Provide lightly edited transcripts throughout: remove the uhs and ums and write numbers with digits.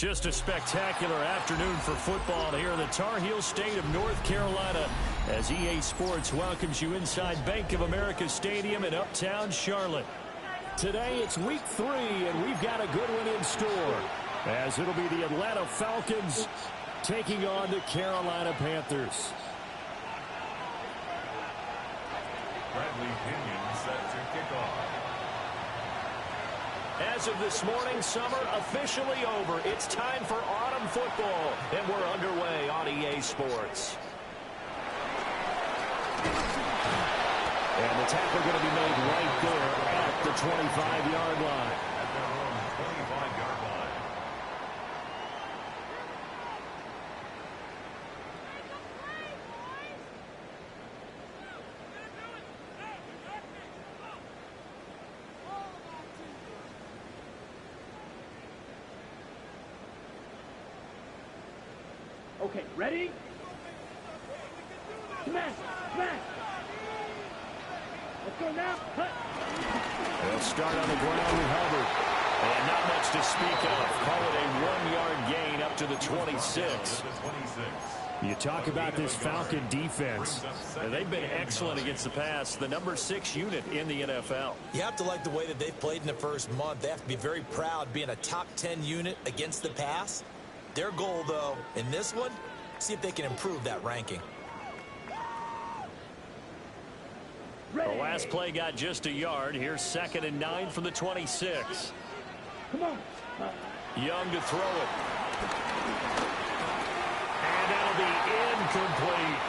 Just a spectacular afternoon for football here in the Tar Heel state of North Carolina as EA Sports welcomes you inside Bank of America Stadium in uptown Charlotte. Today it's week 3, and we've got a good one in store as it'll be the Atlanta Falcons taking on the Carolina Panthers. Bradley Pinion set to kick off. As of this morning, summer officially over. It's time for autumn football, and we're underway on EA Sports. And the tackle going to be made right there at the 25-yard line. At their own 25-yard line. Okay, ready? Smash! Smash! Let's go now. Cut. They'll start on the ground with Hubbard. And not much to speak of. Call it a 1-yard gain up to the 26. You talk about this Falcon defense. They've been excellent against the pass. The number 6 unit in the NFL. You have to like the way that they've played in the first month. They have to be very proud being a top 10 unit against the pass. Their goal, though, in this one, see if they can improve that ranking. The last play got just a yard. Here's 2nd and 9 from the 26. Come on. Young to throw it. And that'll be incomplete.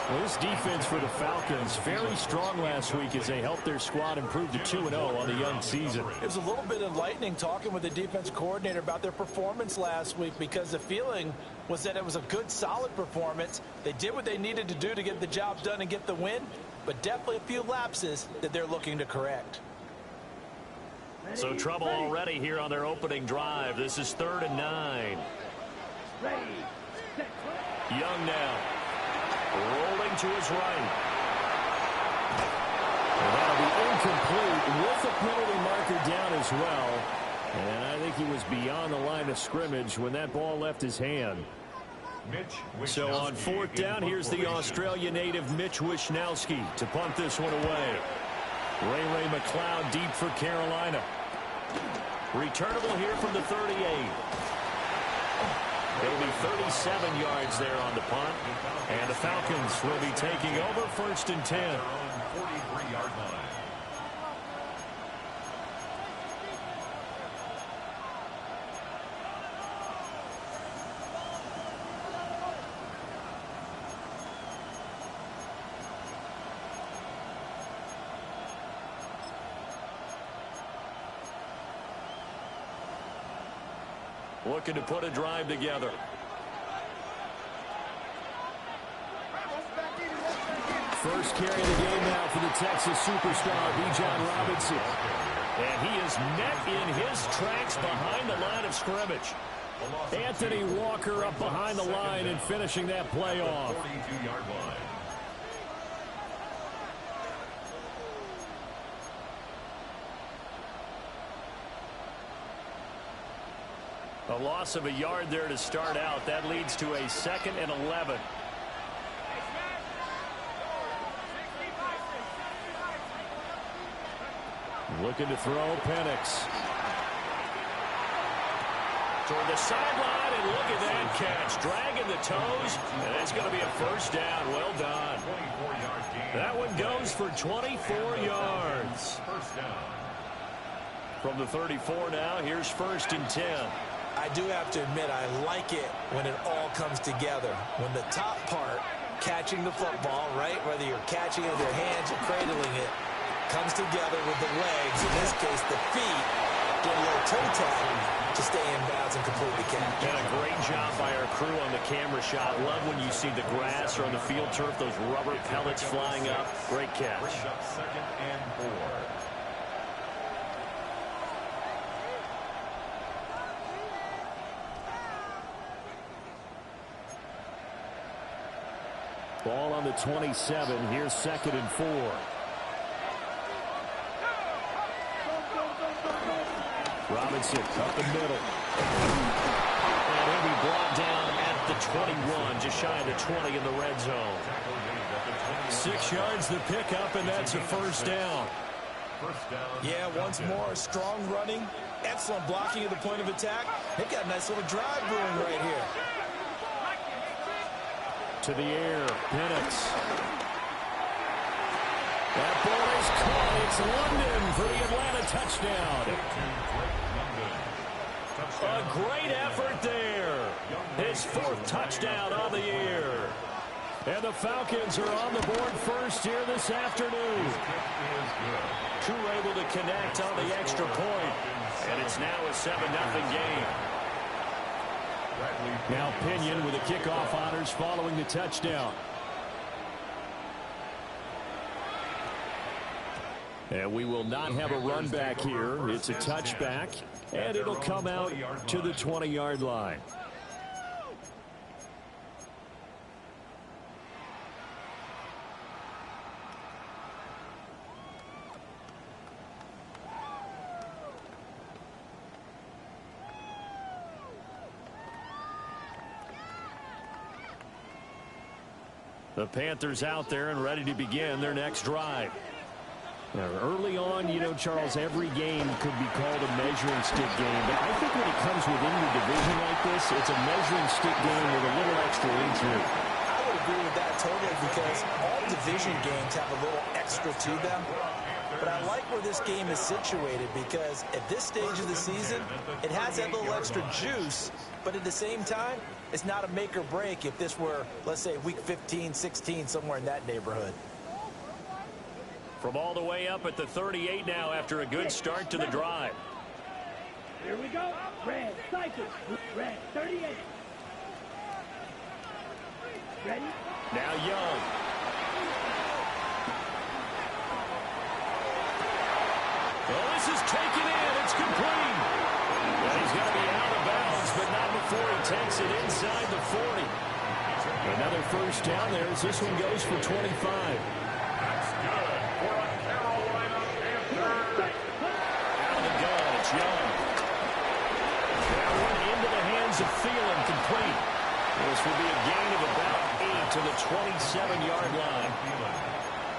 Well, this defense for the Falcons, very strong last week as they helped their squad improve to 2-0 on the young season. It was a little bit enlightening talking with the defense coordinator about their performance last week because the feeling was that it was a good, solid performance. They did what they needed to do to get the job done and get the win, but definitely a few lapses that they're looking to correct. So trouble already here on their opening drive. This is 3rd and 9. Young now. Rolling to his right. And that'll be incomplete with a penalty marker down as well. And I think he was beyond the line of scrimmage when that ball left his hand. So on 4th down, here's the Australia native Mitch Wishnowsky to punt this one away. Ray McLeod deep for Carolina. Returnable here from the 38. It'll be 37 yards there on the punt. And the Falcons will be taking over 1st and 10. 43-yard line. Looking to put a drive together. First carry of the game now for the Texas superstar, Bijan Robinson. And he is met in his tracks behind the line of scrimmage. Anthony Walker up behind the line and finishing that play off. 42-yard line. A loss of a yard there to start out. That leads to a 2nd and 11. Looking to throw, Penix. Toward the sideline, and look at that catch. Dragging the toes, and that's going to be a 1st down. Well done. That one goes for 24 yards. First down. From the 34 now, here's 1st and 10. I do have to admit, I like it when it all comes together. When the top part, catching the football, right, whether you're catching it with your hands or cradling it, comes together with the legs, in this case the feet, doing a little toe tap to stay in bounds and complete the catch. And a great job by our crew on the camera shot. Love when you see the grass or on the field turf, those rubber pellets flying up. Great catch. Brings up 2nd and 4. Ball on the 27. Here's 2nd and 4. Robinson up the middle. And he'll be brought down at the 21, just shy of the 20 in the red zone. 6 yards the pickup, and that's a first down. Yeah, once more, strong running, excellent blocking at the point of attack. They've got a nice little drive brewing right here. To the air, Penix. That ball is caught. It's London for the Atlanta touchdown. A great effort there. His 4th touchdown on the year. And the Falcons are on the board first here this afternoon. Crew able to connect on the extra point. And it's now a 7-0 game. Now Pinion with the kickoff honors following the touchdown. And we will not have a run back here. It's a touchback, and it'll come out to the 20-yard line. The Panthers out there and ready to begin their next drive. Now, early on, you know, Charles, every game could be called a measuring stick game. But I think when it comes within your division like this, it's a measuring stick game with a little extra into it. I would agree with that totally because all division games have a little extra to them. But I like where this game is situated because at this stage of the season, it has that little extra juice. But at the same time, it's not a make or break if this were, let's say, week 15, 16, somewhere in that neighborhood. From all the way up at the 38 now after a good start to the drive. Here we go. Red, cycle. Red, 38. Ready? Now Young. Well, this is taken in. It's complete. Well, he's going to be out of bounds, but not before he takes it inside the 40. Another first down there as this one goes for 25. Young. That one into the hands of Thielen, complete. This will be a gain of about 8 to the 27-yard line.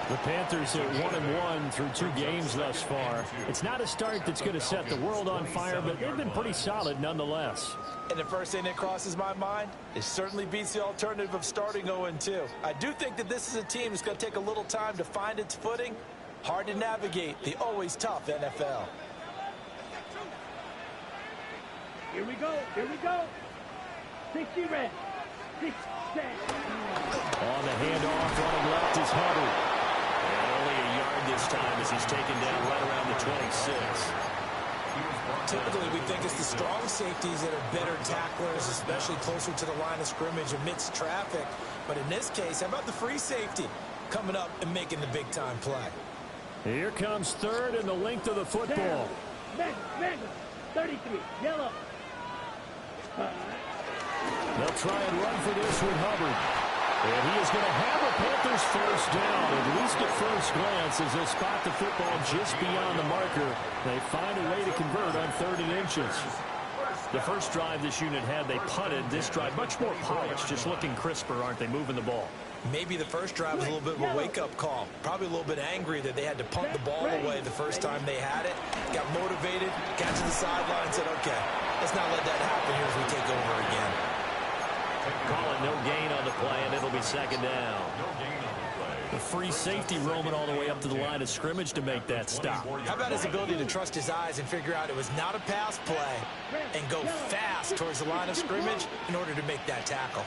The Panthers at 1-1 through 2 games thus far. It's not a start that's going to set the world on fire, but they've been pretty solid nonetheless. And the first thing that crosses my mind is certainly beats the alternative of starting 0-2. I do think that this is a team that's going to take a little time to find its footing. Hard to navigate the always tough NFL. Here we go. Here we go. 60 red. 6 set. On the handoff, running left is Hubbard. And only a yard this time as he's taken down right around the 26. Typically, we think it's the strong safeties that are better tacklers, especially closer to the line of scrimmage amidst traffic. But in this case, how about the free safety coming up and making the big-time play? Here comes third and the length of the football. Madden. 33. Yellow. They'll try and run for this with Hubbard. And he is going to have a Panthers first down, at least at first glance, as they'll spot the football just beyond the marker. They find a way to convert on 3rd and inches. The first drive this unit had, they punted. This drive, much more polished, just looking crisper, aren't they, moving the ball? Maybe the first drive was a little bit of a wake-up call. Probably a little bit angry that they had to punt the ball away the first time they had it. Got motivated, got to the sideline, said, okay, let's not let that happen here as we take over again. Calling no gain on the play, and it'll be 2nd down. The free safety roaming all the way up to the line of scrimmage to make that stop. How about his ability to trust his eyes and figure out it was not a pass play and go fast towards the line of scrimmage in order to make that tackle.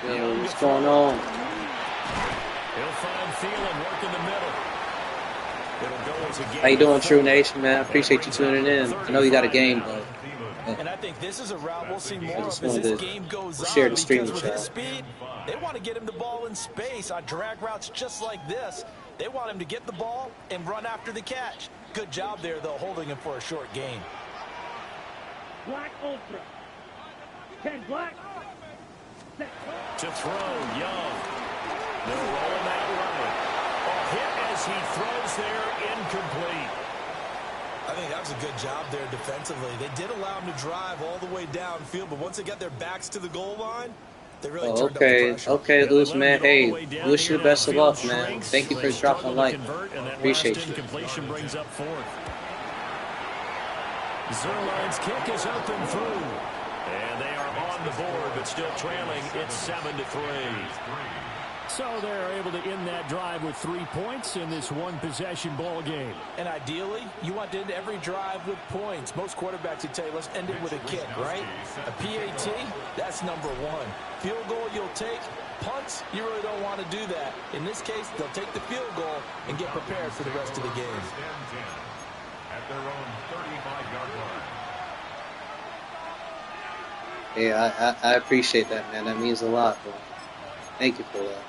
Yo, what's going on? He'll find Thielen working the middle. It'll go as a game. How you doing, True Nation, man? I appreciate you tuning in. I know you got a game, but and I think this is a route we'll see more of as this game goes share on, the stream because with with his speed, they want to get him the ball in space on drag routes just like this. They want him to get the ball and run after the catch. Good job there, though, holding him for a short gain. Black Ultra. 10 black. Set. To throw, Young. They'll roll him out right. A hit as he throws there, incomplete. I think that was a good job there defensively. They did allow them to drive all the way downfield, but once they got their backs to the goal line, they really turned up the pressure. Okay, Loose, man. Hey, wish you the best of luck, man. Thank you for dropping a like. Appreciate you. Completion brings up fourth. Zerline's kick is up and through. And they are on the board, but still trailing. It's 7-3. So they're able to end that drive with 3 points in this one-possession ball game. And ideally, you want to end every drive with points. Most quarterbacks would tell you, let's end it with a kick, right? A PAT, that's number one. Field goal you'll take. Punts, you really don't want to do that. In this case, they'll take the field goal and get prepared for the rest of the game. At their own 35-yard line. Yeah, I appreciate that, man. That means a lot, bro. Thank you for that.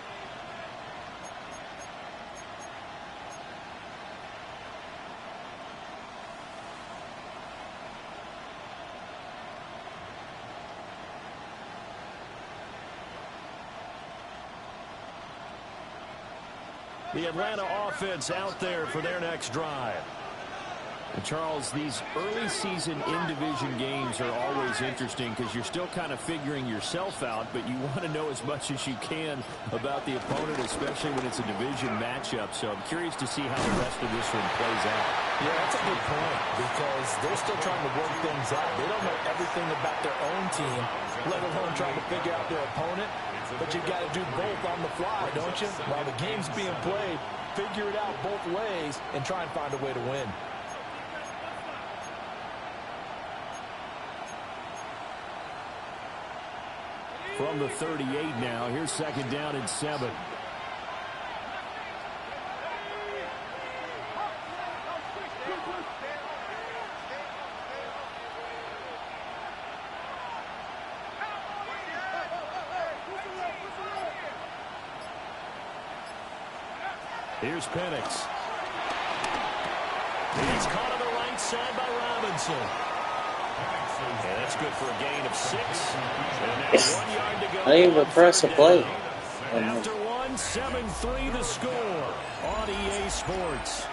The Atlanta offense out there for their next drive. And Charles, these early season in-division games are always interesting because you're still kind of figuring yourself out, but you want to know as much as you can about the opponent, especially when it's a division matchup. So I'm curious to see how the rest of this one plays out. Yeah, that's a good point because they're still trying to work things out. They don't know everything about their own team, let alone trying to figure out their opponent. But you got to do both on the fly, don't you? While the game's being played, figure it out both ways and try and find a way to win. From the 38 now, here's second down and 7. Here's Penix. He's caught on the right side by Robinson. And that's good for a gain of 6. And now 1 yard to go. I didn't even press a play. After 1, 7-3 the score on EA Sports.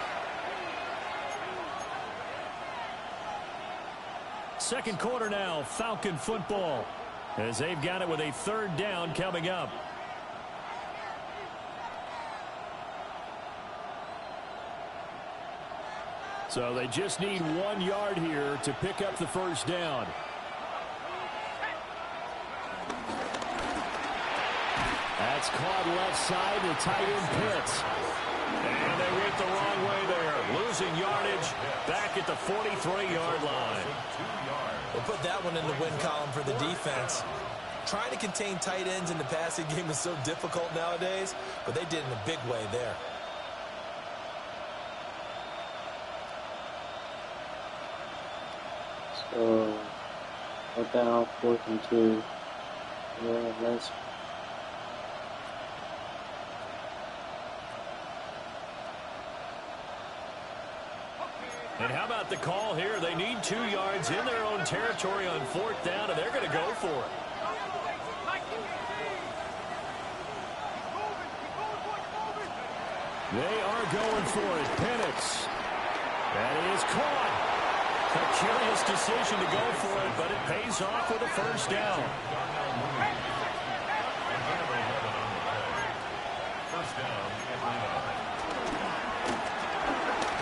Second quarter now, Falcon football, as they've got it with a third down coming up. So they just need 1 yard here to pick up the first down. That's caught left side to tight end Pitts. And they went the wrong way there. Losing yardage back at the 43-yard line. We'll put that one in the win column for the defense. Trying to contain tight ends in the passing game is so difficult nowadays, but they did in a big way there. So, put that out 4th and 2. Yeah, let's. And how about the call here? They need 2 yards in their own territory on 4th down, and they're going to go for it. They are going for it. Penix. That is caught. A curious decision to go for it, but it pays off with a first down.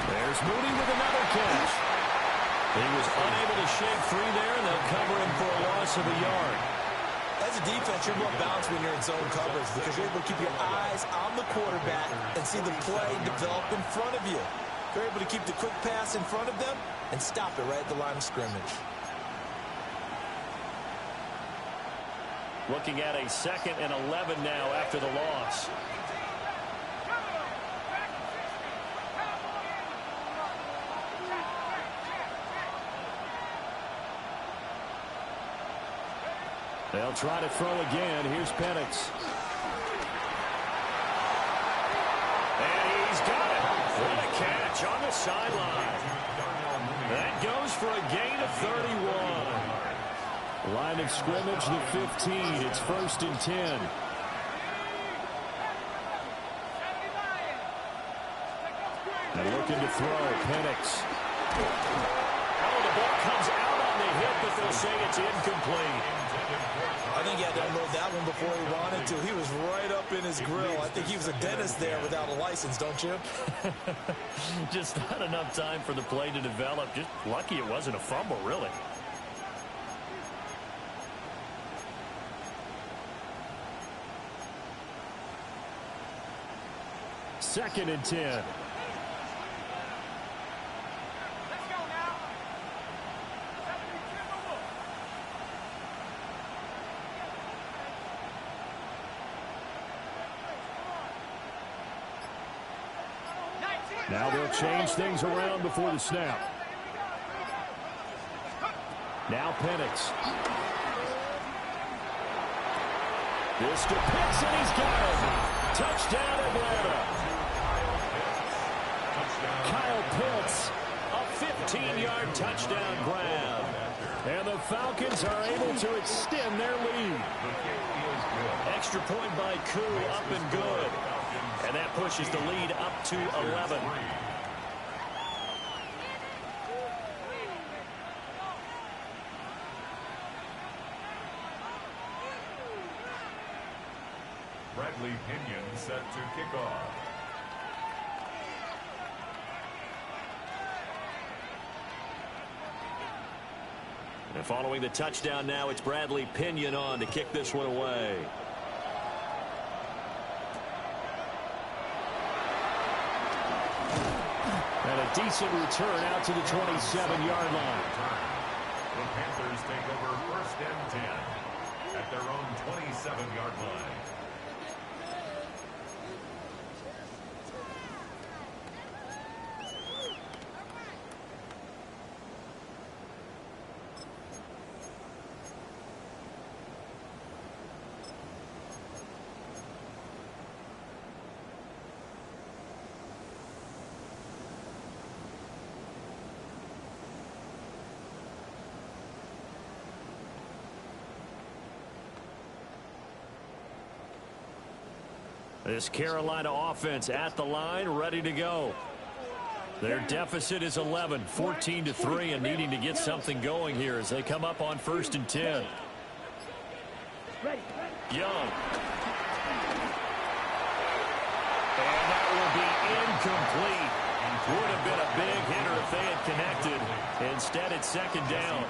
There's Moody with another catch. He was unable to shake free there, and they'll cover him for a loss of a yard. As a defense, you're more balanced when you're in zone coverage because you're able to keep your eyes on the quarterback and see the play develop in front of you. You're able to keep the quick pass in front of them and stop it right at the line of scrimmage. Looking at a 2nd and 11 now after the loss. They'll try to throw again. Here's Penix. And he's got it. What a catch on the sideline. That goes for a gain of 31. Line of scrimmage, the 15. It's 1st and 10. And looking to throw, Penix. Oh, the ball comes out on the hit, but they'll say it's incomplete. I think he had to unload that one before he wanted to. He was right up in his grill. I think he was a dentist there without a license, don't you? Just not enough time for the play to develop. Just lucky it wasn't a fumble, really. Second and 10. Now they'll change things around before the snap. Now Penix. This to Pitts, and he's got it. Touchdown, Atlanta. Kyle Pitts, a 15-yard touchdown grab. And the Falcons are able to extend their lead. Extra point by Koo, up and good. And that pushes the lead up to 11. Bradley Pinion set to kick off. And following the touchdown now, it's Bradley Pinion on to kick this one away. And a decent return out to the 27-yard line. The Panthers take over first and 10 at their own 27-yard line. This Carolina offense at the line, ready to go. Their deficit is 11, 14-3, and needing to get something going here as they come up on first and 10. Young. And that will be incomplete. Would have been a big hitter if they had connected. Instead, it's second down.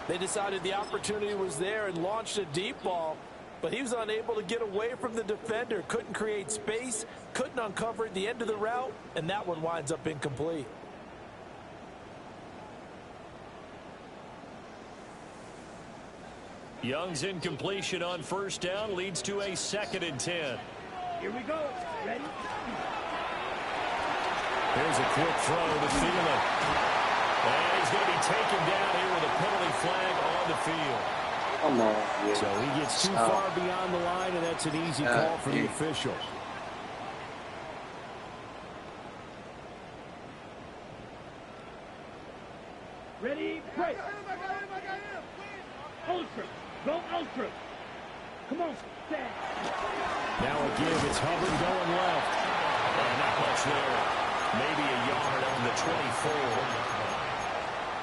They decided the opportunity was there and launched a deep ball. But he was unable to get away from the defender, couldn't create space, couldn't uncover at the end of the route, and that one winds up incomplete. Young's incompletion on first down leads to a second and 10. Here we go. Ready? Here's a quick throw to Thielen. And he's going to be taken down here with a penalty flag on the field. Come on. So he gets too far beyond the line, and that's an easy call for the official. Ready? Break. Ultra. Go ultra. Come on. Stand. Now again, it's Hubbard going left. And not much there. Maybe a yard on the 24.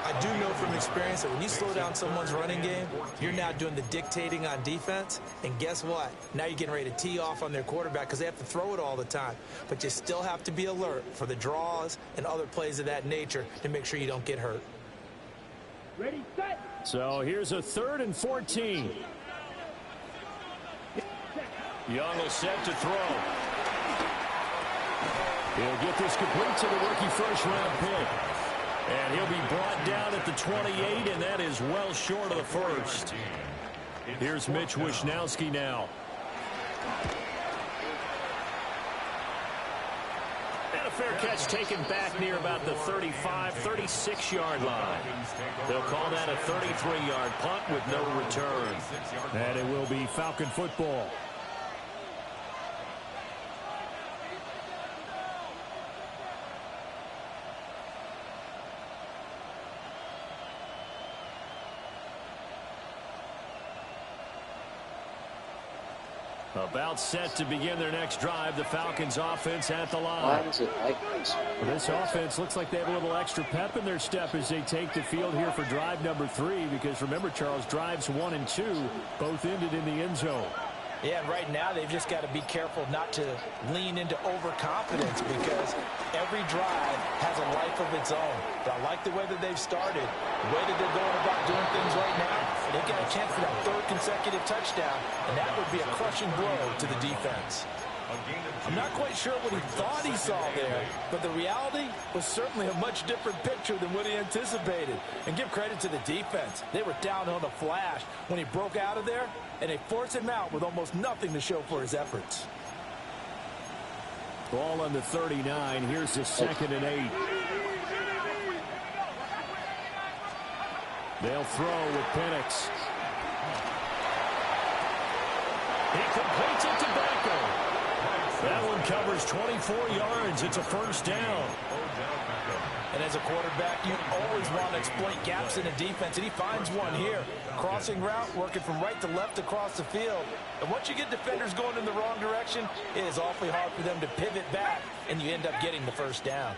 I do know from experience that when you slow down someone's running game, you're now doing the dictating on defense. And guess what? Now you're getting ready to tee off on their quarterback because they have to throw it all the time. But you still have to be alert for the draws and other plays of that nature to make sure you don't get hurt. Ready, set. So here's a 3rd and 14. Young will set to throw. He'll get this complete to the rookie first-round pick. And he'll be brought down at the 28, and that is well short of the first. Here's Mitch Wishnowsky now. And a fair catch taken back near about the 35, 36-yard line. They'll call that a 33-yard punt with no return. And it will be Falcon football. About set to begin their next drive. The Falcons offense at the line. Why is it like this? Well, this offense looks like they have a little extra pep in their step as they take the field here for drive number 3. Because remember, Charles, drives 1 and 2 both ended in the end zone. Yeah, and right now they've just got to be careful not to lean into overconfidence because every drive has a life of its own. But I like the way that they've started, the way that they're going about doing things right now. They've got a chance for that 3rd consecutive touchdown, and that would be a crushing blow to the defense. I'm not quite sure what he thought he saw there, but the reality was certainly a much different picture than what he anticipated. And give credit to the defense. They were down on the flash when he broke out of there, and they forced him out with almost nothing to show for his efforts. Ball on the 39. Here's the 2nd and 8. They'll throw with Penix. He completes it to Beckham. That one covers 24 yards. It's a 1st down. And as a quarterback, you always want to exploit gaps in the defense, and he finds one here. Crossing route, working from right to left across the field. And once you get defenders going in the wrong direction, it is awfully hard for them to pivot back, and you end up getting the 1st down.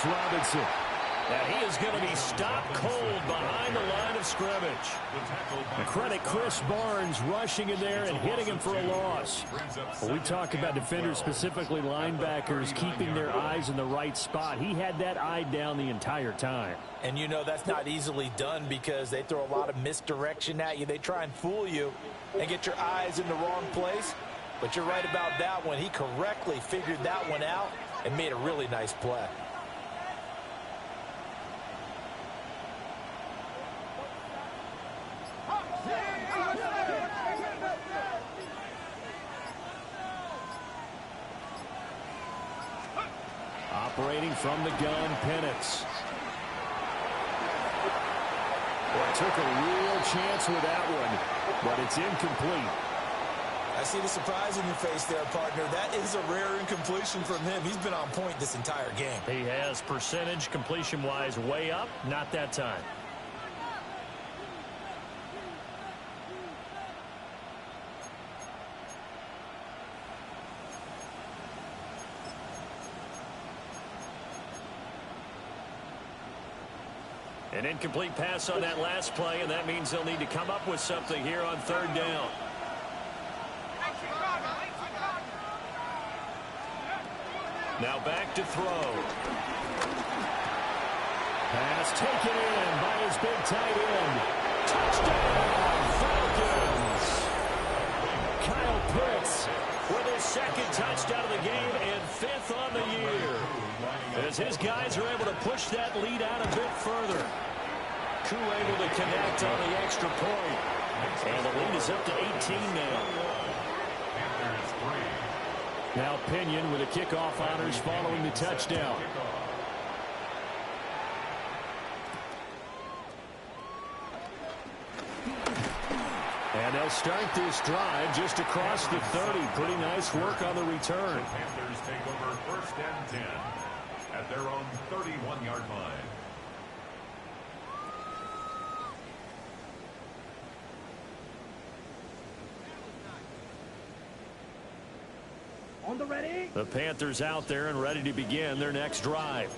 Robinson. Now he is going to be stopped cold behind the line of scrimmage. The credit Chris Barnes rushing in there and hitting him for a loss. Well, we talk about defenders, specifically linebackers, keeping their eyes in the right spot. He had that eye down the entire time. And you know that's not easily done because they throw a lot of misdirection at you. They try and fool you and get your eyes in the wrong place. But you're right about that one. He correctly figured that one out and made a really nice play. Operating from the gun, Penix. Well, took a real chance with that one, but it's incomplete. I see the surprise in your face there, partner. That is a rare incompletion from him. He's been on point this entire game. He has percentage completion-wise way up, not that time. An incomplete pass on that last play, and that means they'll need to come up with something here on 3rd down. Now back to throw. Pass taken in by his big tight end. Touchdown, Falcons! Kyle Pitts with his 2nd touchdown of the game and 5th on the year. As his guys are able to push that lead out a bit further. Koo able to connect on the extra point. And the lead is up to 18 now. Now Pinion with the kickoff honors following the touchdown. And they'll start this drive just across the 30. Pretty nice work on the return. The Panthers take over 1st and 10 at their own 31-yard line. On the ready. The Panthers out there and ready to begin their next drive.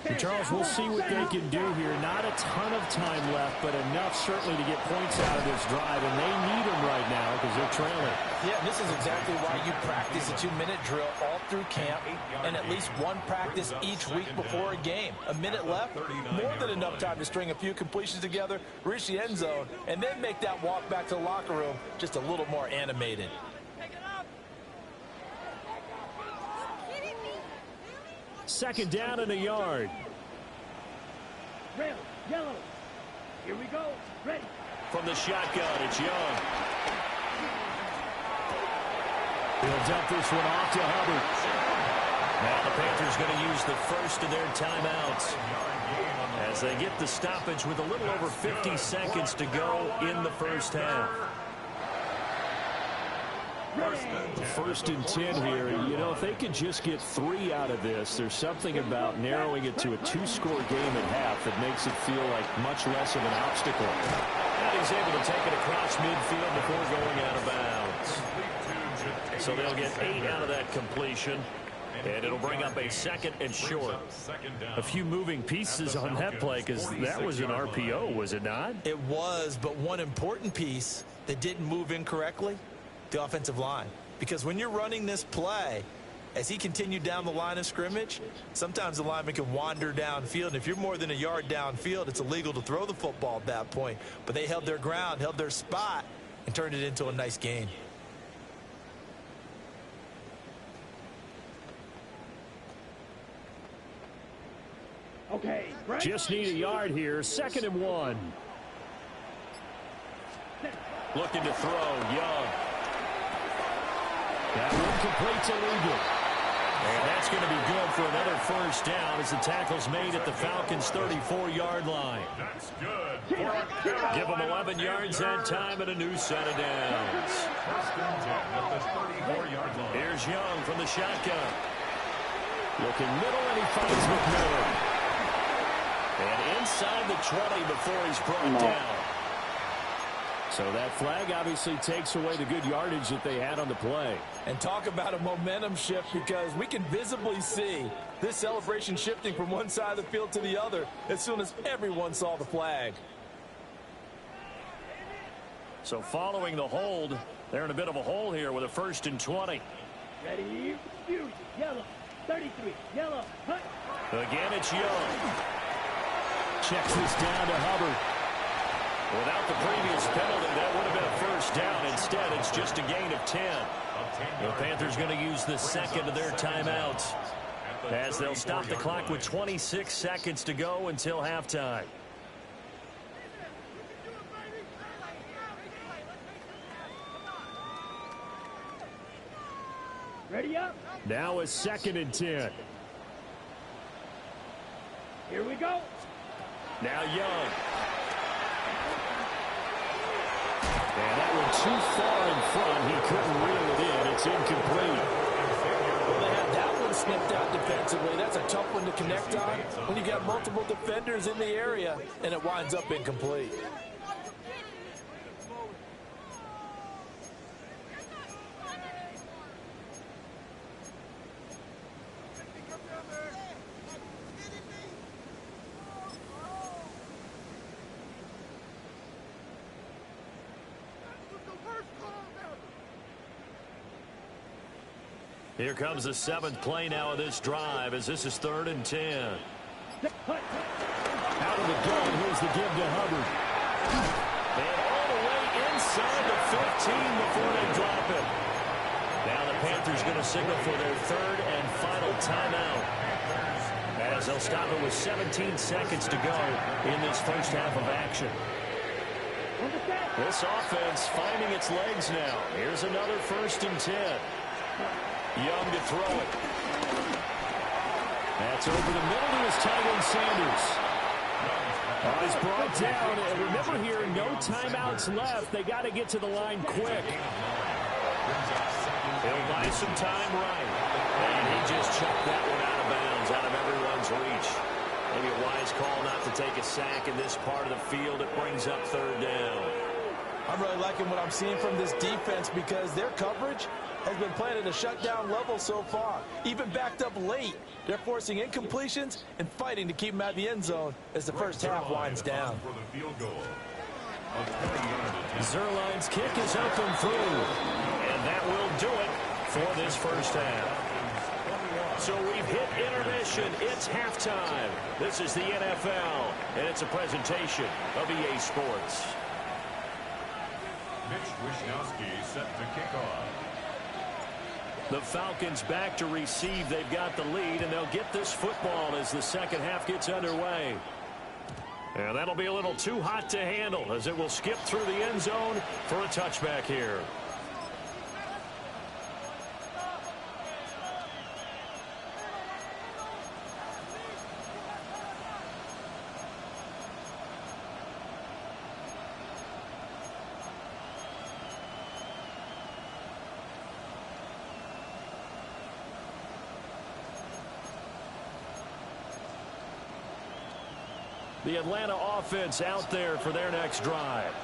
And Charles, we'll see what they can do here. Not a ton of time left, but enough certainly to get points out of this drive, and they need them right now because they're trailing. Yeah, this is exactly why you practice a 2-minute drill all through camp and at least one practice each week before a game. A minute left, more than enough time to string a few completions together, reach the end zone, and then make that walk back to the locker room just a little more animated. 2nd down and a yard. Red, yellow. Here we go. Ready. From the shotgun, it's Young. He'll dump this one off to Hubbard. Now the Panthers going to use the first of their timeouts as they get the stoppage with a little over 50 seconds to go in the first half. First and 10 here. You know, if they could just get 3 out of this, there's something about narrowing it to a 2-score game at half that makes it feel like much less of an obstacle. And he's able to take it across midfield before going out of bounds. So they'll get 8 out of that completion, and it'll bring up a second and short. A few moving pieces on that play because that was an RPO, was it not? It was, but one important piece that didn't move incorrectly, the offensive line. Because when you're running this play, as he continued down the line of scrimmage, sometimes the lineman can wander downfield. And if you're more than a yard downfield, it's illegal to throw the football at that point. But they held their ground, held their spot, and turned it into a nice gain. Okay, right. Just need a yard here. 2nd and 1. Looking to throw. Young. That one complete to Luger. And that's going to be good for another first down as the tackle's made at the Falcons' 34-yard line. That's good. Give them 11 yards that time and a new set of downs. First and 10 at the 34-yard line. Here's Young from the shotgun. Looking middle, and he finds McMillan. And inside the 20 before he's brought down. So that flag obviously takes away the good yardage that they had on the play. And talk about a momentum shift, because we can visibly see this celebration shifting from one side of the field to the other as soon as everyone saw the flag. So following the hold, they're in a bit of a hole here with a 1st and 20. Ready. Fusion. Yellow. 33. Yellow. Hut. Again, it's Young. Checks this down to Hubbard. Without the previous penalty, that would have been a first down. Instead, it's just a gain of 10. The Panthers going to use the second of their timeouts as they'll stop the clock with 26 seconds to go until halftime. Ready up. Now a 2nd and 10. Here we go. Now Young. And that one too far in front. He couldn't reel it in. It's incomplete. Well, they had that one snipped out defensively. That's a tough one to connect on when you got multiple defenders in the area, and it winds up incomplete. Here comes the 7th play now of this drive as this is 3rd and 10. Out of the gun, here's the give to Hubbard. And all the way inside the 15 before they drop it. Now the Panthers going to signal for their 3rd and final timeout, as they'll stop it with 17 seconds to go in this first half of action. This offense finding its legs now. Here's another 1st and 10. Young to throw it. That's over the middle to his tight end Sanders. He's brought down. And remember here, no timeouts left. They got to get to the line quick. He'll buy some time right. And he just chucked that one out of bounds, out of everyone's reach. Maybe a wise call not to take a sack in this part of the field. It brings up 3rd down. I'm really liking what I'm seeing from this defense, because their coverage has been playing at a shutdown level so far. Even backed up late, they're forcing incompletions and fighting to keep them out of the end zone as the first half winds down. Zerline's kick is up and through. And that will do it for this first half. So we've hit intermission. It's halftime. This is the NFL, and it's a presentation of EA Sports. Mitch Wishnowsky set to kick off. The Falcons back to receive. They've got the lead, and they'll get this football as the second half gets underway. And that'll be a little too hot to handle as it will skip through the end zone for a touchback here. The Atlanta offense out there for their next drive.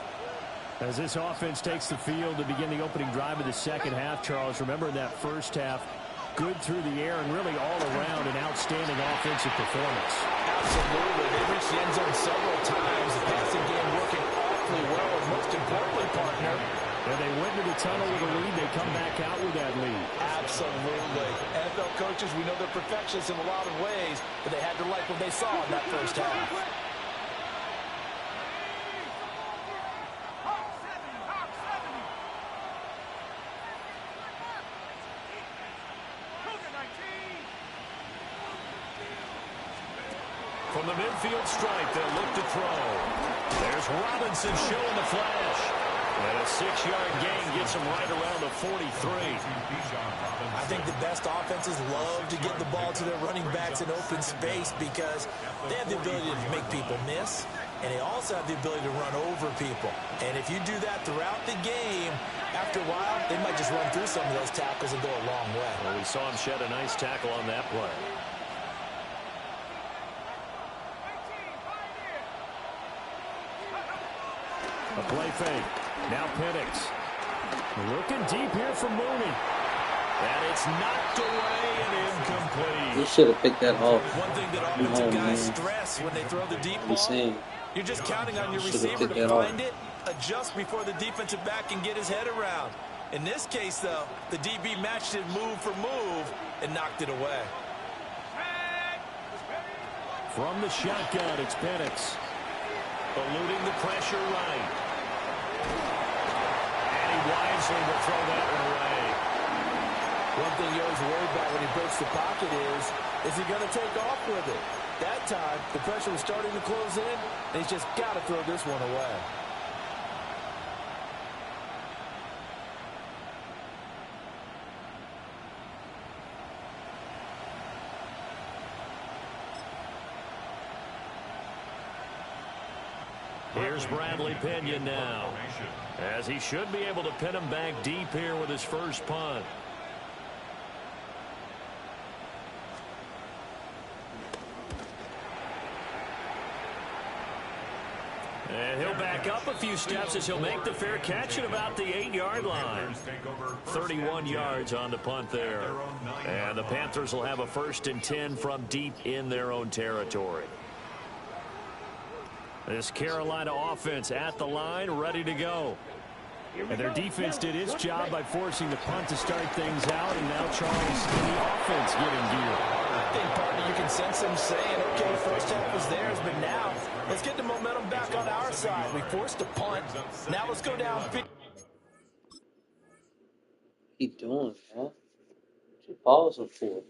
As this offense takes the field to begin the opening drive of the second half, Charles, remember in that first half, good through the air and really all around an outstanding offensive performance. Absolutely. They reached the end zone several times. The passing game working awfully well, and most importantly, partner, when they went into the tunnel with a lead, they come back out with that lead. Absolutely. NFL coaches, we know they're perfectionists in a lot of ways, but they had to like what they saw in that first half. From the midfield stripe, they'll look to throw. There's Robinson showing the flash. And a 6-yard gain gets him right around the 43. I think the best offenses love to get the ball to their running backs in open space because they have the ability to make people miss, and they also have the ability to run over people. And if you do that throughout the game, after a while, they might just run through some of those tackles and go a long way. Well, we saw him shed a nice tackle on that play. A play fake. Now Penix. Looking deep here for Mooney. And it's knocked away and incomplete. You should have picked that off. One thing that offensive guys stress when they throw the deep ball, you're just counting on your receiver to find it, adjust before the defensive back can get his head around. In this case, though, the DB matched it move for move and knocked it away. From the shotgun, it's Penix. Eluding the pressure right. And he wisely will throw that one away. One thing you always worry about when he breaks the pocket is he going to take off with it? That time, the pressure was starting to close in, and he's just got to throw this one away. Here's Bradley Pinion now, as he should be able to pin him back deep here with his first punt. And he'll back up a few steps as he'll make the fair catch at about the 8-yard line. 31 yards on the punt there. And the Panthers will have a 1st and 10 from deep in their own territory. This Carolina offense at the line, ready to go. And their defense did its job by forcing the punt to start things out. And now Charles and the offense getting gear. I think, partner, you can sense them saying, okay, first half was theirs, but now let's get the momentum back on our side. We forced a punt. Now let's go down. What you doing, man? What you pausing for?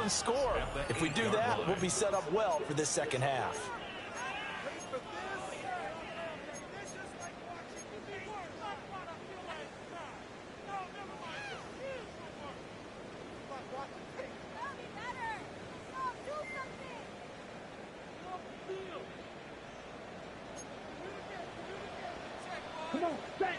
Score. If we do that, we'll be set up well for this second half. Come on, back.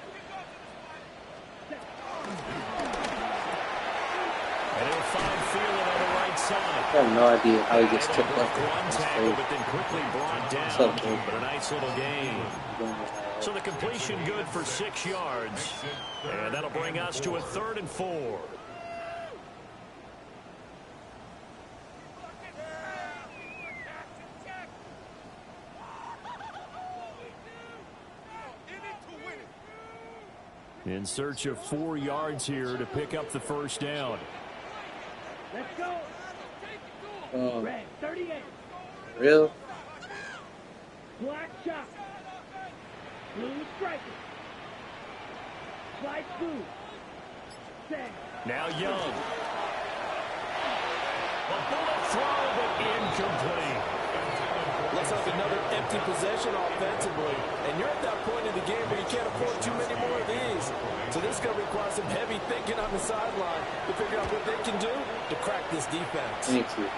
And he'll find Phelan on the right side. I have no idea how he gets tipped up. One tackle, but then quickly brought down. But a nice little gain. So the completion good for 6 yards. And that'll bring us to a 3rd and 4. In search of 4 yards here to pick up the first down. Let's go. Red, 38. Real? Black shot. Blue striker. Slide blue. Set. Now Young. A bullet throw, but incomplete. Looks like another empty possession offensively. And you're at that point in the game where you can't afford too many more of these. So this is going to require some heavy thinking on the sideline to figure out what they can do to crack this defense. Thank you.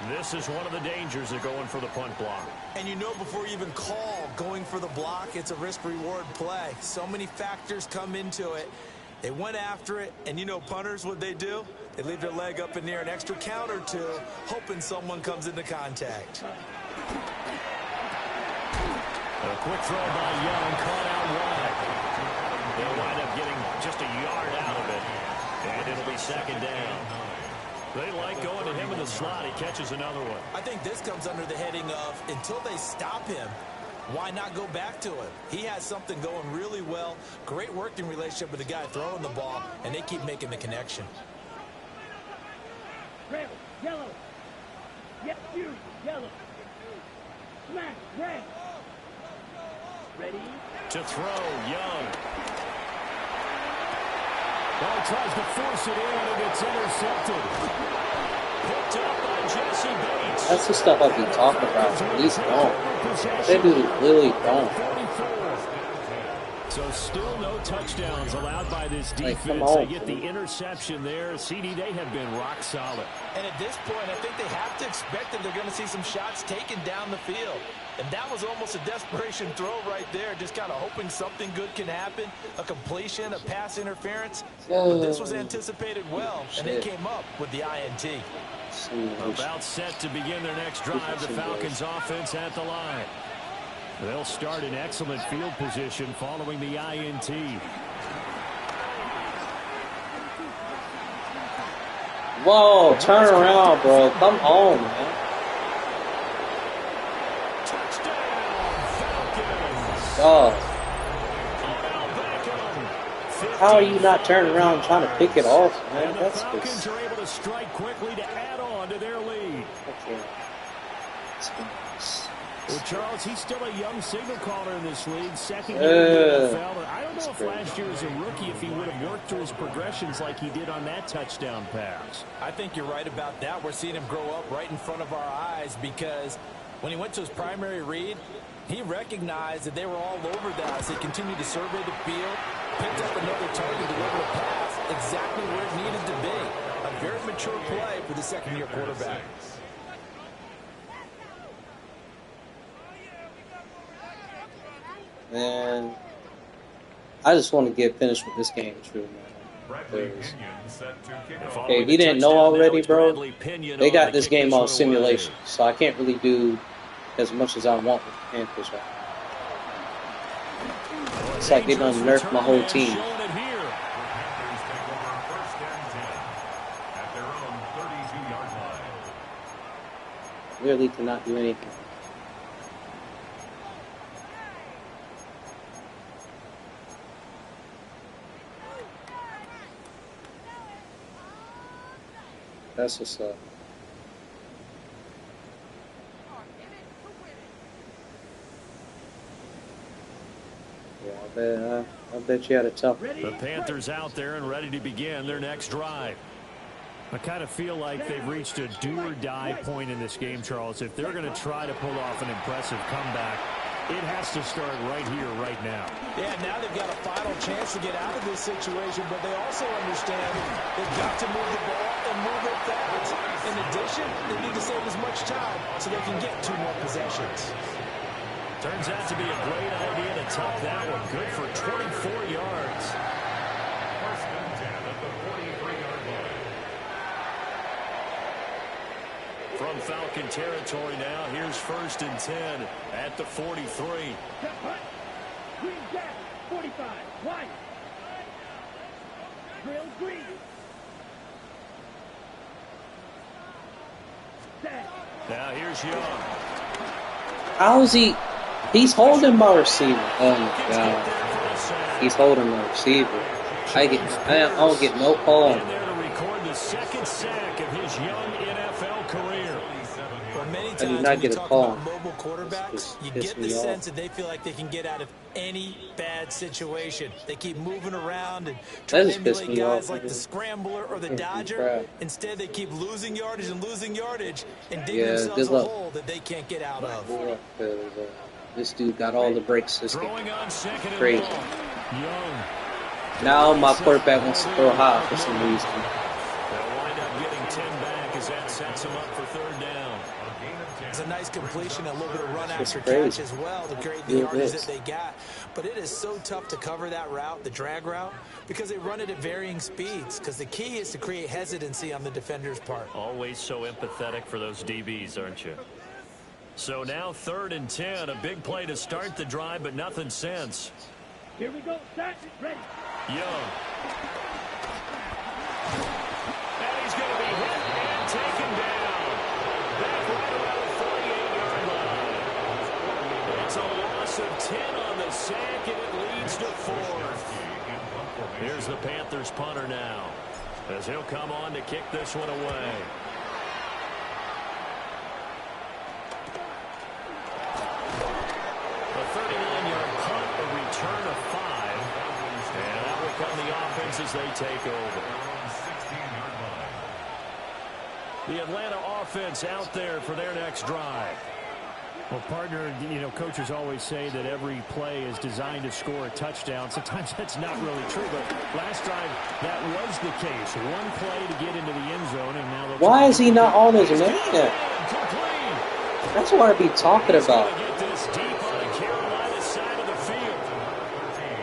This is one of the dangers of going for the punt block. And you know before you even call going for the block, it's a risk-reward play. So many factors come into it. They went after it, and you know punters, what they do? They leave their leg up in the air an extra count or two, hoping someone comes into contact. A quick throw by Young, caught out wide. They'll wind up getting just a yard out of it, and it'll be second down. They like going to him in the slot. He catches another one. I think this comes under the heading of until they stop him, why not go back to him? He has something going really well. Great working relationship with the guy throwing the ball, and they keep making the connection. Red, yellow. Yes, you, yellow. Smash, red. Ready? To throw, Young. Ball tries to force it in, and it's intercepted. Picked up by Jesse Bates. That's the stuff I've been talking about. These don't. They really don't. So still no touchdowns allowed by this defense. They get the interception there. CD, they have been rock solid. And at this point, I think they have to expect that they're going to see some shots taken down the field. And that was almost a desperation throw right there, just kind of hoping something good can happen, a completion, a pass interference. But this was anticipated well, and they came up with the INT. About set to begin their next drive, the Falcons offense at the line. They'll start in excellent field position following the INT. Whoa, turn around, bro. Come on, man. Oh. How are you not turning around and trying to pick it off, man? That's the Falcons are able to strike quickly to add on to their lead. Okay. Well, Charles, he's still a young signal caller in this league, second year in the NFL. And I don't know if last year as a rookie, if he would have worked through his progressions like he did on that touchdown pass. I think you're right about that. We're seeing him grow up right in front of our eyes because when he went to his primary read, he recognized that they were all over that as he continued to survey the field, picked up another target, delivered a pass exactly where it needed to be. A very mature play for the second-year quarterback. Man, I just want to get finished with this game, true, man. Okay, if you didn't know already, bro, they got this game on simulation, so I can't really do as much as I want with the Panthers right now. It's like they done nerfed my whole team. Really cannot do anything. That's what's up. Yeah, I bet you had a tough one. The Panthers out there and ready to begin their next drive. I kind of feel like they've reached a do-or-die point in this game, Charles. If they're going to try to pull off an impressive comeback, it has to start right here, right now. Yeah, now they've got a final chance to get out of this situation, but they also understand they've got to move the ball and move it fast. In addition, they need to save as much time so they can get 2 more possessions. Turns out to be a great idea to tuck that one. Good for 24 yards. First and 10 at the 43-yard line. From Falcon territory now, here's first and 10 at the 43. Green jack, 45, white. Drill green. Set, Now here's Young. How is he? He's holding my receiver. Oh my God. He's holding my receiver. I don't get no call. And there to record the second sack of his young NFL career. Well, many I do times not when you get a talk call. about mobile quarterbacks, you get the sense that they feel like they can get out of any bad situation. They keep moving around and trying to emulate guys like the Scrambler or the Dodger. Instead, they keep losing yardage and digging themselves a hole that they can't get out of. This dude got all the break system. Throwing on second and Crazy. Young. Now my quarterback wants to throw high for some reason. They'll wind up getting 10 back as that sets them up for third down. It's a nice completion, a little bit of run after catch as well to create the yardage that they got. But it is so tough to cover that route, the drag route, because they run it at varying speeds. Because the key is to create hesitancy on the defender's part. Always so empathetic for those DBs, aren't you? So now 3rd and 10, a big play to start the drive, but nothing since. Here we go. Start. Ready. Young. And he's going to be hit and taken down. Back right around the 48-yard line. It's a loss of 10 on the sack, and it leads to 4th. Here's the Panthers punter now, as he'll come on to kick this one away. A 39-yard punt, a return of 5. And that will come the offense as they take over. The Atlanta offense out there for their next drive. Well, partner, you know, coaches always say that every play is designed to score a touchdown. Sometimes that's not really true, but last drive that was the case. One play to get into the end zone, and now why is he not on his man? That's what I be talking about.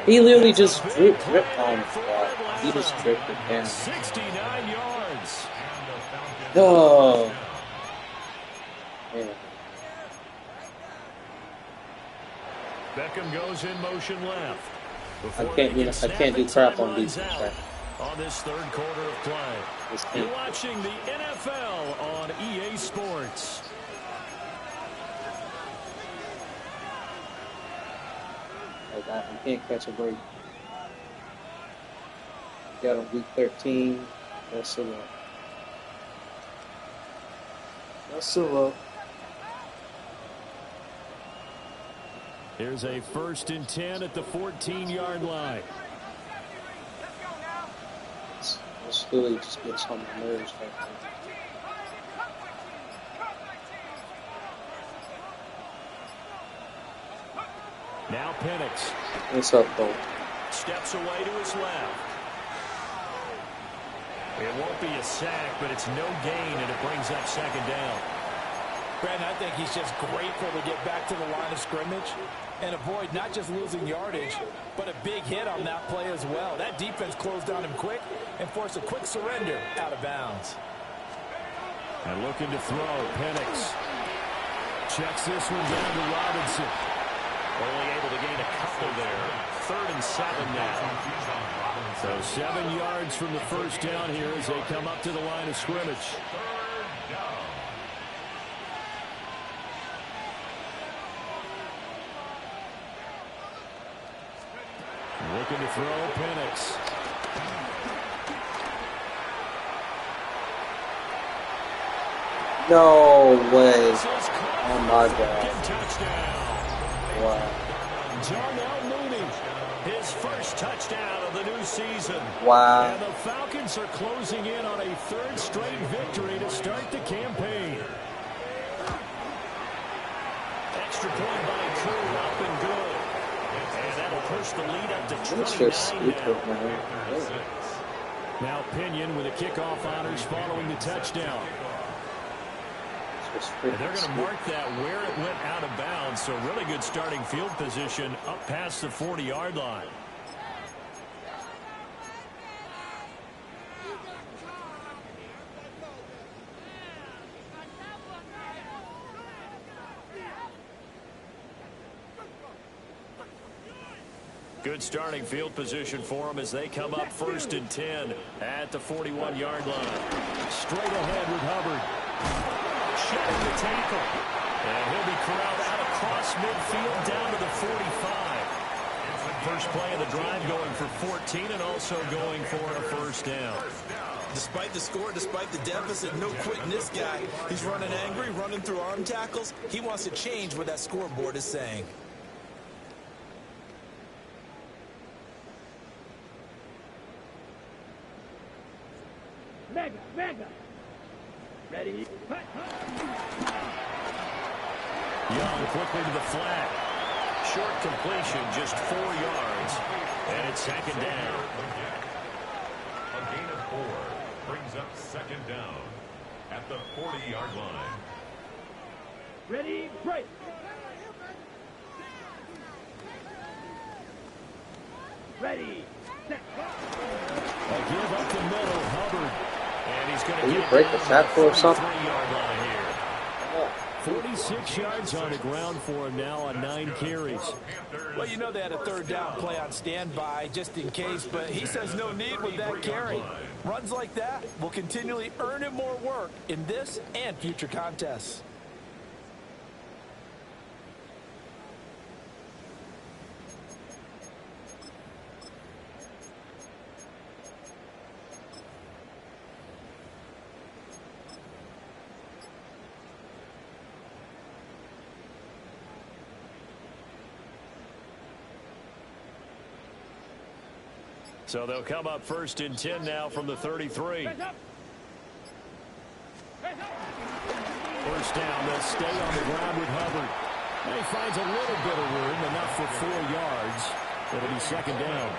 He literally just dripped on him. He just dripped it down. 69 yards. Oh. Man. Beckham goes in motion left. I can't do crap on defense right on this 3rd quarter of play. You're watching the NFL on EA Sports. I can't catch a break. Got a week 13. That's so low. That's so low. Here's a 1st and 10 at the 14-yard line. This really just gets on my nerves right now. Now Penix. What's up, Bo? Steps away to his left. It won't be a sack, but it's no gain, and it brings up 2nd down. Brandon, I think he's just grateful to get back to the line of scrimmage and avoid not just losing yardage, but a big hit on that play as well. That defense closed on him quick and forced a quick surrender out of bounds. And looking to throw, Penix. Checks this one down to Robinson. Only able to gain a couple there. 3rd and 7 now. So 7 yards from the first down here as they come up to the line of scrimmage. Looking to throw, Penix. No way. Oh my God. Wow. Darnell Mooney, his first touchdown of the new season. Wow. And the Falcons are closing in on a 3rd straight victory to start the campaign. Extra point by Crew, up and good. And that'll push the lead up to 29 now. Now Pinion with a kickoff honors following the touchdown. And they're going to mark that where it went out of bounds. So really good starting field position up past the 40-yard line. Good starting field position for them as they come up 1st and 10 at the 41-yard line. Straight ahead with Hubbard. shedding the tackle. And he'll be corralled out across midfield down to the 45. First play of the drive going for 14 and also going for a first down. Despite the score, despite the deficit, no quitting this guy. He's running angry, running through arm tackles. He wants to change what that scoreboard is saying. Mega. Ready? Young quickly to the flat. Short completion, just 4 yards. And it's second down. A gain of 4 brings up second down at the 40-yard line. Ready? Break. Ready. Set. A give up the middle, Hubbard. And he's going to get break the tackle or something? 3-yard line here. 46 yards on the ground for him now on 9 carries. Well, you know they had a third down play on standby just in case, but he says no need with that carry. Runs like that will continually earn him more work in this and future contests. So they'll come up first and 10 now from the 33. First down, they'll stay on the ground with Hubbard. And he finds a little bit of room, enough for 4 yards. It'll be second down.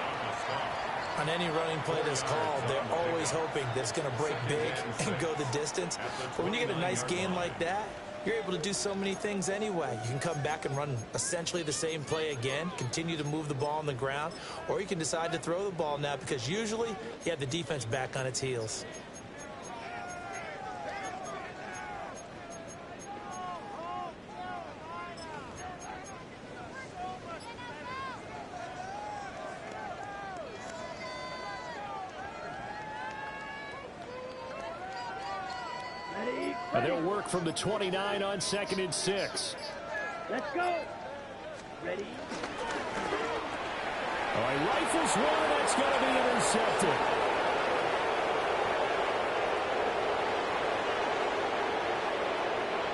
On any running play that's called, they're always hoping that it's going to break big and go the distance. But when you get a nice gain like that, you're able to do so many things anyway. You can come back and run essentially the same play again, continue to move the ball on the ground, or you can decide to throw the ball now because usually you have the defense back on its heels. And they'll work from the 29 on 2nd and 6. Let's go. Ready? All right, rifles one. That's going to be intercepted.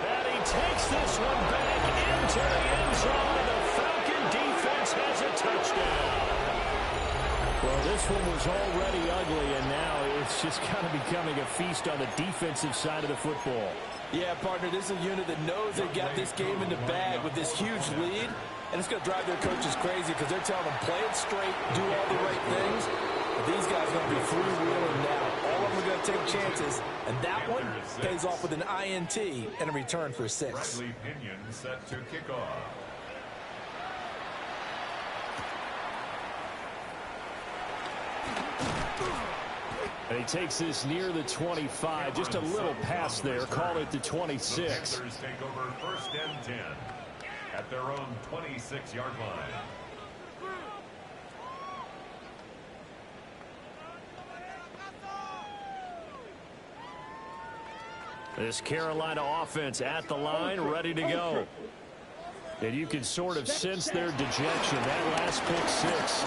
And he takes this one back into the end zone. The Falcon defense has a touchdown. Well, this one was already ugly, and now it's just kind of becoming a feast on the defensive side of the football. Yeah, partner, this is a unit that knows they got this game in the bag with this huge lead, and it's going to drive their coaches crazy because they're telling them play it straight, do all the right things. But these guys are going to be freewheeling now. All of them are going to take chances, and that one pays off with an INT and a return for 6. Bradley Pinion set to kick off. And he takes this near the 25. Just a little pass there. Call it the 26. The Panthers take over first and 10 at their own 26-yard line. This Carolina offense at the line, ready to go. And you can sort of sense their dejection. That last pick 6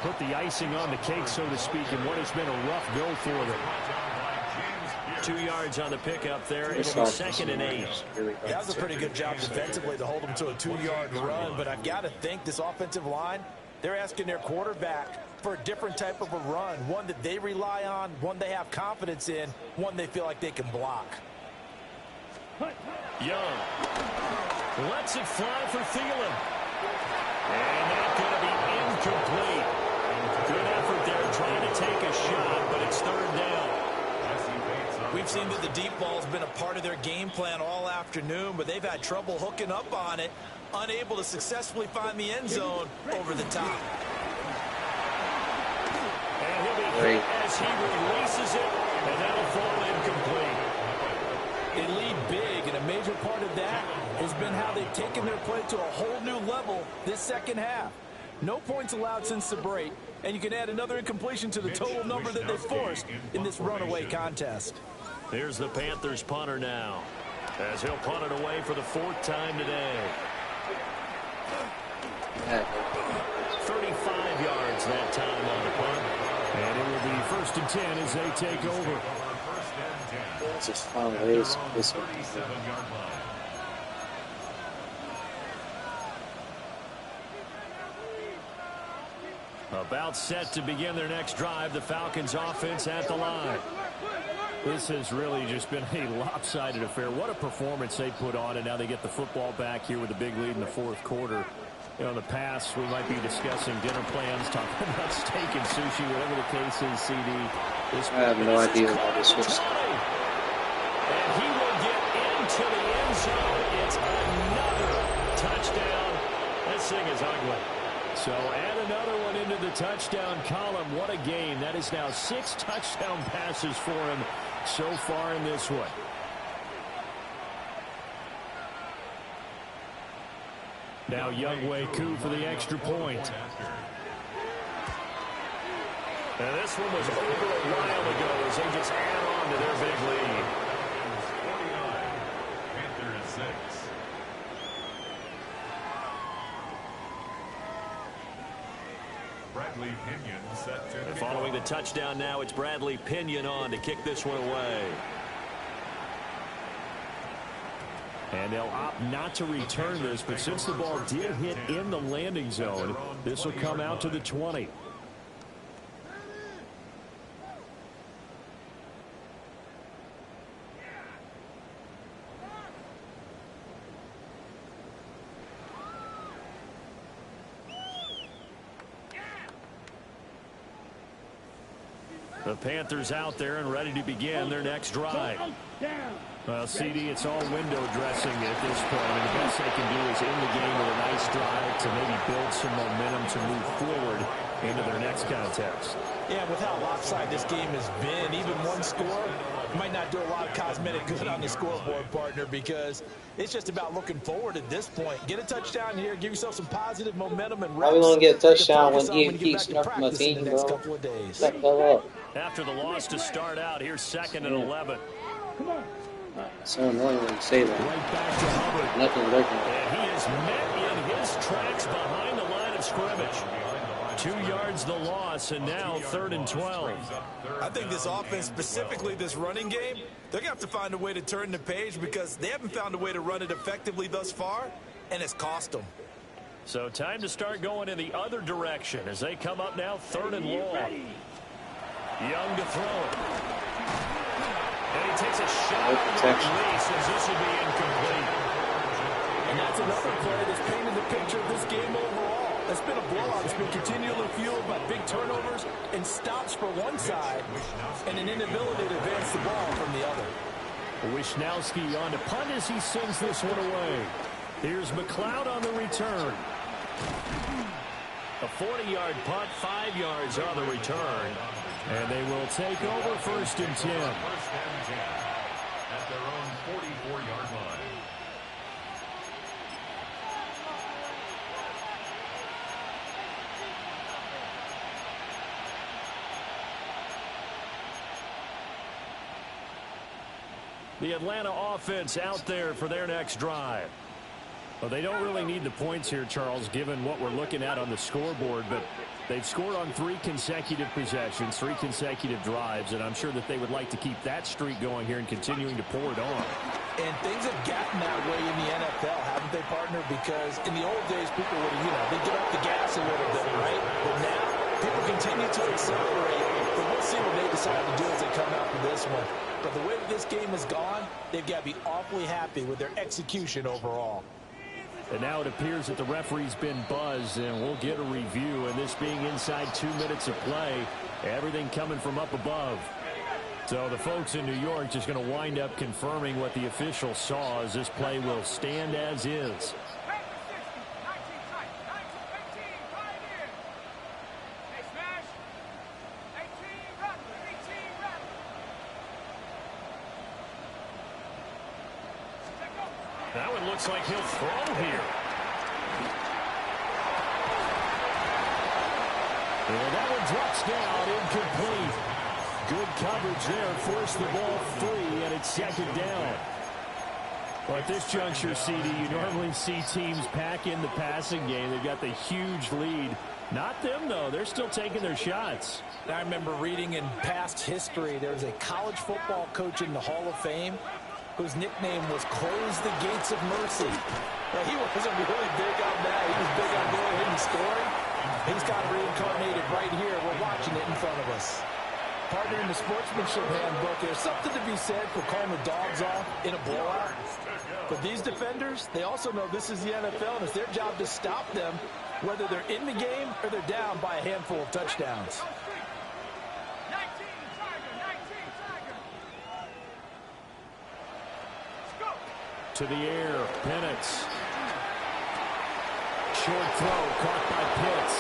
put the icing on the cake, so to speak, in what has been a rough go for them. 2 yards on the pickup there. It'll be 2nd and 8. That was a pretty good job defensively to hold them to a 2-yard run, but I've got to think this offensive line, they're asking their quarterback for a different type of a run, one that they rely on, one they have confidence in, one they feel like they can block. Young lets it fly for Thielen. And that's going to be incomplete. Good effort there trying to take a shot, but it's 3rd down. We've seen that the deep ball's been a part of their game plan all afternoon, but they've had trouble hooking up on it, unable to successfully find the end zone over the top. And he'll be hit as he releases it, and that'll fall incomplete. They lead big, and a major part of that has been how they've taken their play to a whole new level this second half. No points allowed since the break, and you can add another incompletion to the total number that they forced in this runaway contest. Here's the Panthers punter now. As he'll punt it away for the 4th time today. 35 yards that time on the punt. And it will be 1st and 10 as they take over. It's just fun ways. This one. About set to begin their next drive. The Falcons offense at the line. This has really just been a lopsided affair. What a performance they put on, and now they get the football back here with a big lead in the 4th quarter. You know, in the past, we might be discussing dinner plans, talking about steak and sushi, whatever the case is, CD. I have no idea why this was. And he will get into the end zone. It's another touchdown. This thing is ugly. So add another one into the touchdown column. What a game. That is now 6 touchdown passes for him so far in this one. Now Wk3 for the extra point. And this one was over a while ago as they just add on to their big lead. 49, Panthers 6. Bradley Pinion set to And following the touchdown now, it's Bradley Pinion on to kick this one away. And they'll opt not to return this, but since the ball did hit in the landing zone, this will come out to the 20. The Panthers out there and ready to begin their next drive. Well, CD, it's all window dressing at this point. I mean, the best they can do is end the game with a nice drive to maybe build some momentum to move forward into their next contest. Yeah, with how lopsided this game has been, even one score might not do a lot of cosmetic good on the scoreboard, partner, because it's just about looking forward at this point. Get a touchdown here, give yourself some positive momentum and reps. How we gonna get a touchdown when Ian keeps nerfing my team, bro? Shut the hell up. After the loss to start out, here's 2nd and 11. So annoying when you say that. Right back to Hubbard. Nothing working. And he is met in his tracks behind the line of scrimmage. 2 yards the loss, and now 3rd and 12. I think this offense, specifically this running game, they're going to have to find a way to turn the page because they haven't found a way to run it effectively thus far, and it's cost them. So time to start going in the other direction as they come up now 3rd and long. Young to throw it. And he takes a shot at release as this will be incomplete. And that's another play that's painted the picture of this game overall. It's been a blowout. It's been continually fueled by big turnovers and stops for one side and an inability to advance the ball from the other. Wisnowski on to punt as he sends this one away. Here's McLeod on the return. A 40-yard punt, 5 yards on the return. And they will take over 1st and 10. 1st and 10 at their own 44-yard line. The Atlanta offense out there for their next drive. Well, they don't really need the points here, Charles, given what we're looking at on the scoreboard, but they've scored on 3 consecutive possessions, 3 consecutive drives, and I'm sure that they would like to keep that streak going here and continuing to pour it on. And things have gotten that way in the NFL, haven't they, partner? Because in the old days, people would, they get off the gas a little bit, right? But now, people continue to accelerate, but we'll see what they decide to do as they come out for this one. But the way that this game has gone, they've got to be awfully happy with their execution overall. And now it appears that the referee's been buzzed, and we'll get a review. And this being inside 2 minutes of play, everything coming from up above. So the folks in New York just going to wind up confirming what the official saw as this play will stand as is. That one looks like he'll throw here. And that one drops down, incomplete. Good coverage there, forced the ball free, and it's 2nd down. Well, at this juncture, CD, you normally see teams pack in the passing game. They've got the huge lead. Not them, though. They're still taking their shots. I remember reading in past history, there was a college football coach in the Hall of Fame whose nickname was Close the Gates of Mercy. Now, he wasn't really big on that. He was big on going ahead and scoring. He's got it reincarnated right here. We're watching it in front of us. Partner, in the sportsmanship handbook, there's something to be said for calling the dogs off in a blowout. But these defenders, they also know this is the NFL, and it's their job to stop them, whether they're in the game or they're down by a handful of touchdowns. To the air, Penix. Short throw, caught by Pitts.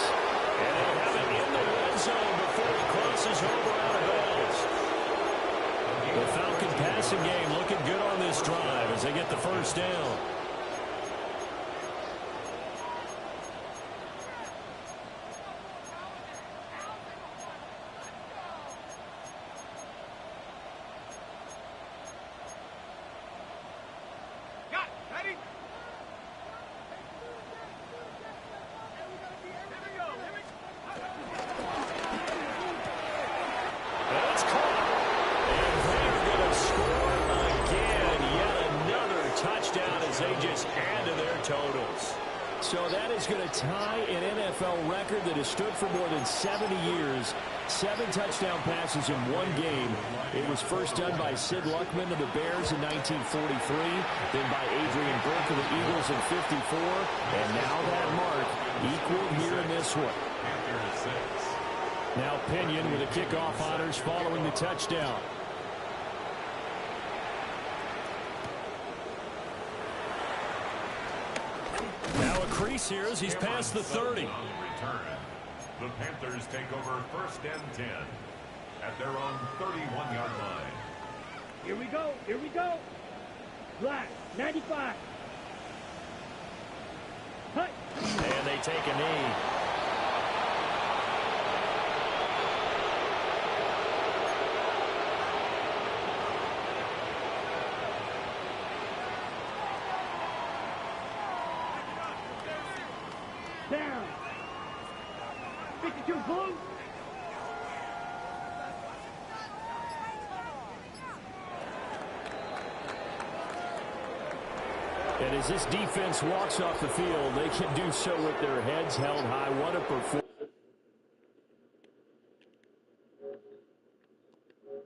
And they'll have it in the red zone before he crosses over out of bounds. The Falcon passing game looking good on this drive as they get the first down. They just add to their totals. So that is going to tie an NFL record that has stood for more than 70 years. 7 touchdown passes in one game. It was first done by Sid Luckman of the Bears in 1943, then by Adrian Burke of the Eagles in 54, and now that mark equaled here in this one. Now Pinion with the kickoff honors following the touchdown. Crease here as he's past the 30. The Panthers take over first and 10 at their own 31-yard line. Here we go. Here we go. Black, 95. Hut. And they take a knee. Down. 52 blue. And as this defense walks off the field, they can do so with their heads held high. What a performance.